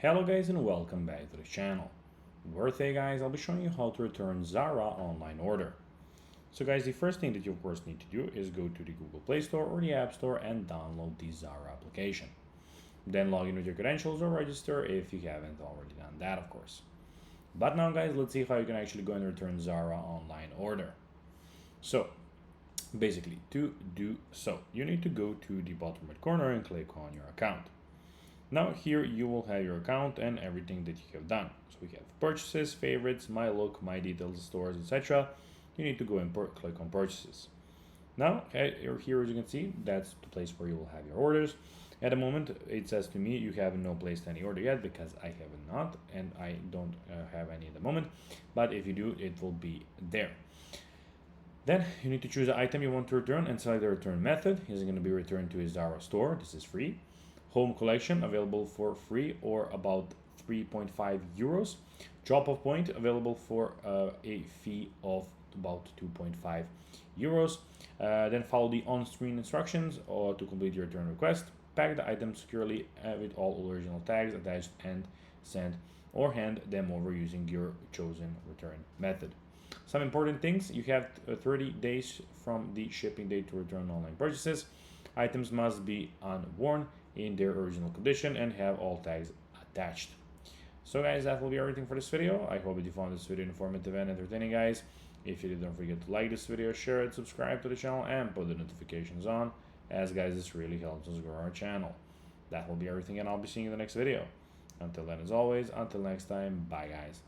Hello guys and welcome back to the channel. Today guys, I'll be showing you how to return Zara online order. So guys, the first thing that you of course need to do is go to the Google Play Store or the App Store and download the Zara application. Then log in with your credentials or register if you haven't already done that of course. But now guys, let's see how you can actually go and return Zara online order. So basically, to do so, you need to go to the bottom right corner and click on your account. Now here you will have your account and everything that you have done. So we have purchases, favorites, my look, my details, stores, etc. You need to go and click on purchases. Now here as you can see, that's the place where you will have your orders. At the moment it says to me you have no placed any order yet because I have not and I don't have any at the moment, but if you do it will be there. Then you need to choose the item you want to return and select the return method. Is it going to be returned to a Zara store? This is free. Home collection available for free or about 3.5 euros. Drop-off point available for a fee of about 2.5 euros. Then follow the on-screen instructions or to complete your return request. Pack the items securely with all original tags attached and send or hand them over using your chosen return method. Some important things: you have 30 days from the shipping date to return online purchases. Items must be unworn in their original condition and have all tags attached. So guys, that will be everything for this video. I hope that you found this video informative and entertaining guys. If you did, don't forget to like this video, share it, subscribe to the channel and put the notifications on, as guys this really helps us grow our channel. That will be everything and I'll be seeing you in the next video. Until then, as always, until next time, bye guys.